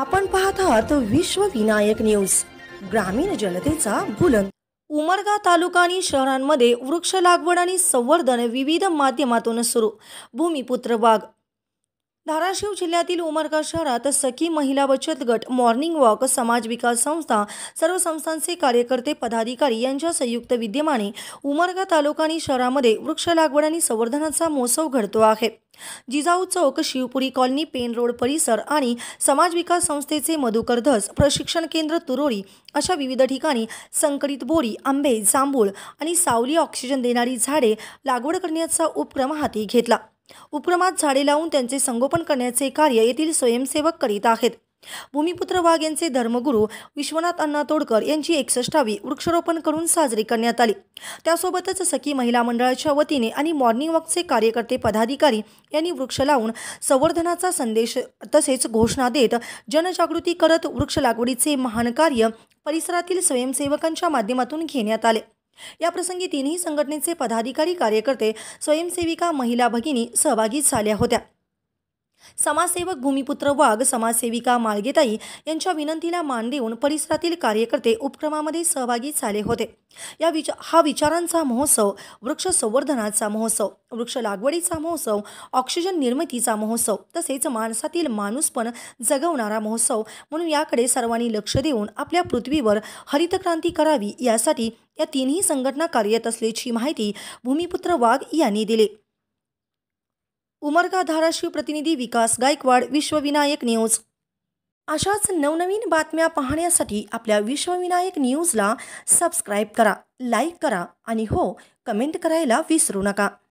आपण पाहत आहात विश्व विनायक न्यूज, ग्रामीण जनतेचा बुलंद। उमरगा तालुका आणि शहरांमध्ये वृक्ष लागवड आणि संवर्धन विविध माध्यमातून सुरू। भूमिपुत्र वाघ। धाराशिव जिल्ह्यातील उमरगा शहरात सखी महिला बचत गट, मॉर्निंग वॉक, समाज विकास संस्था, सर्व संस्थांचे कार्यकर्ते पदाधिकारी यांच्या संयुक्त विद्यमाने उमरगा तालुका आणि शहरामध्ये वृक्ष लागवड आणि संवर्धनाचा महोत्सव घडतो आहे। जिजाऊ चौक, शिवपुरी कॉलनी, पेन रोड परिसर आणि समाज विकास संस्थेचे मधुकर धस प्रशिक्षण केंद्र तुरोडी अशा विविध ठिकाणी संकरित बोरी, आंबे, जांभूळ आणि सावली ऑक्सिजन देणारी झाडे लागवड करण्याचा उपक्रम हाती घेतला। उपक्रमात झाडे लावून त्यांचे संगोपन करण्याचे कार्य येथील स्वयंसेवक करीत आहेत। भूमिपुत्र वाघ यांचे धर्मगुरू विश्वनाथ अण्णा तोडकर यांची 61वी वृक्षारोपण करून साजरी करण्यात आली। त्यासोबतच सखी महिला मंडळाच्या वतीने आणि मॉर्निंग वॉकचे कार्यकर्ते पदाधिकारी यांनी वृक्ष लावून संवर्धनाचा संदेश तसेच घोषणा देत जनजागृती करत वृक्ष लागवडीचे महान कार्य परिसरातील स्वयंसेवकांच्या माध्यमातून घेण्यात आले। या प्रसंगी तिन्ही संघटनेचे पदाधिकारी, कार्यकर्ते, स्वयंसेविका, महिला भगिनी सहभागी झाल्या होत्या। समाजसेवक भूमिपुत्र वाघ, समाजसेविका माळगेताई यांच्या विनंतीला मान देऊन परिसरातील कार्यकर्ते उपक्रमामध्ये सहभागी झाले होते। हा विचारांचा महोत्सव, वृक्ष संवर्धनाचा महोत्सव, वृक्ष लागवडीचा महोत्सव, ऑक्सिजन निर्मितीचा महोत्सव तसेच माणसातील माणूसपण जगवणारा महोत्सव म्हणून याकडे सर्वांनी लक्ष देऊन आपल्या पृथ्वीवर हरित क्रांती करावी यासाठी या तिन्ही संघटना कार्यरत असल्याची माहिती भूमिपुत्र वाघ यांनी दिली। उमरगा धाराशिव प्रतिनिधी विकास गायकवाड, विश्वविनायक न्यूज। अशाच नवनवीन बातम्या पाहण्यासाठी आपल्या विश्वविनायक न्यूजला सबस्क्राईब करा, लाईक करा आणि हो, कमेंट करायला विसरू नका।